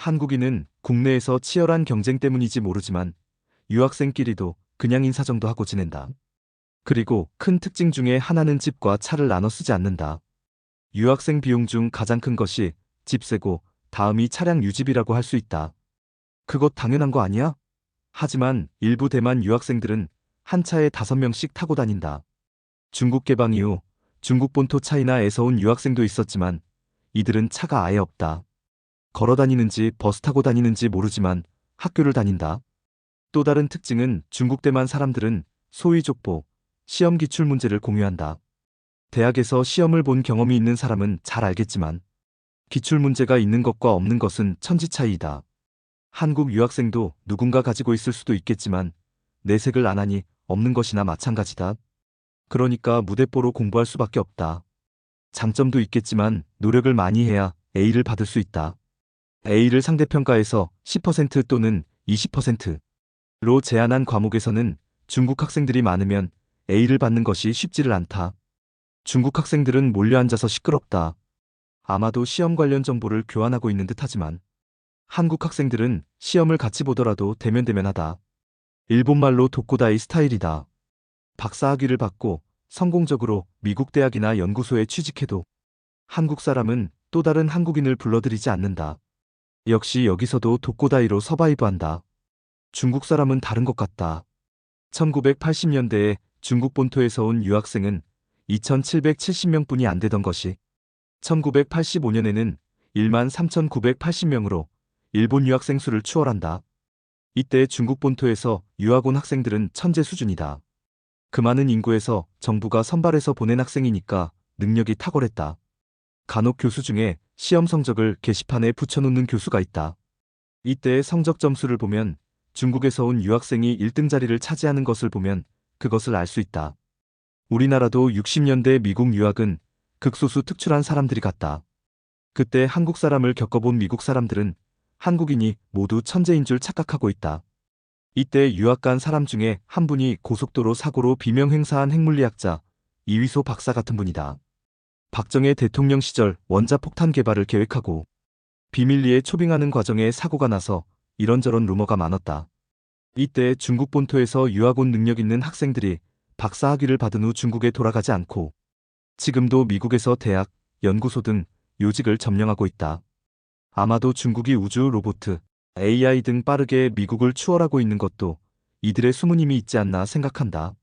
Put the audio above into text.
한국인은 국내에서 치열한 경쟁 때문인지 모르지만 유학생끼리도 그냥 인사 정도 하고 지낸다. 그리고 큰 특징 중에 하나는 집과 차를 나눠 쓰지 않는다. 유학생 비용 중 가장 큰 것이 집세고 다음이 차량 유지비라고 할 수 있다. 그것 당연한 거 아니야? 하지만 일부 대만 유학생들은 한 차에 5명씩 타고 다닌다. 중국 개방 이후 중국 본토 차이나에서 온 유학생도 있었지만 이들은 차가 아예 없다. 걸어 다니는지 버스 타고 다니는지 모르지만 학교를 다닌다. 또 다른 특징은 중국 대만 사람들은 소위 족보, 시험 기출 문제를 공유한다. 대학에서 시험을 본 경험이 있는 사람은 잘 알겠지만 기출 문제가 있는 것과 없는 것은 천지 차이이다. 한국 유학생도 누군가 가지고 있을 수도 있겠지만 내색을 안 하니 없는 것이나 마찬가지다. 그러니까 무대뽀로 공부할 수밖에 없다. 장점도 있겠지만 노력을 많이 해야 A를 받을 수 있다. A를 상대평가에서 10% 또는 20%로 제한한 과목에서는 중국 학생들이 많으면 A를 받는 것이 쉽지를 않다. 중국 학생들은 몰려 앉아서 시끄럽다. 아마도 시험 관련 정보를 교환하고 있는 듯하지만 한국 학생들은 시험을 같이 보더라도 대면대면하다. 일본말로 도코다이 스타일이다. 박사학위를 받고 성공적으로 미국 대학이나 연구소에 취직해도 한국 사람은 또 다른 한국인을 불러들이지 않는다. 역시 여기서도 도코다이로 서바이브한다. 중국 사람은 다른 것 같다. 1980년대에 중국 본토에서 온 유학생은 2,770명뿐이 안 되던 것이 1985년에는 13,980명으로 일본 유학생 수를 추월한다. 이때 중국 본토에서 유학 온 학생들은 천재 수준이다. 그 많은 인구에서 정부가 선발해서 보낸 학생이니까 능력이 탁월했다. 간혹 교수 중에 시험 성적을 게시판에 붙여놓는 교수가 있다. 이때의 성적 점수를 보면 중국에서 온 유학생이 1등 자리를 차지하는 것을 보면 그것을 알 수 있다. 우리나라도 60년대 미국 유학은 극소수 특출한 사람들이 갔다. 그때 한국 사람을 겪어본 미국 사람들은 한국인이 모두 천재인 줄 착각하고 있다. 이때 유학 간 사람 중에 한 분이 고속도로 사고로 비명 행사한 핵물리학자 이휘소 박사 같은 분이다. 박정희 대통령 시절 원자폭탄 개발을 계획하고 비밀리에 초빙하는 과정에 사고가 나서 이런저런 루머가 많았다. 이때 중국 본토에서 유학 온 능력 있는 학생들이 박사학위를 받은 후 중국에 돌아가지 않고 지금도 미국에서 대학, 연구소 등 요직을 점령하고 있다. 아마도 중국이 우주, 로봇, AI 등 빠르게 미국을 추월하고 있는 것도 이들의 숨은 힘이 있지 않나 생각한다.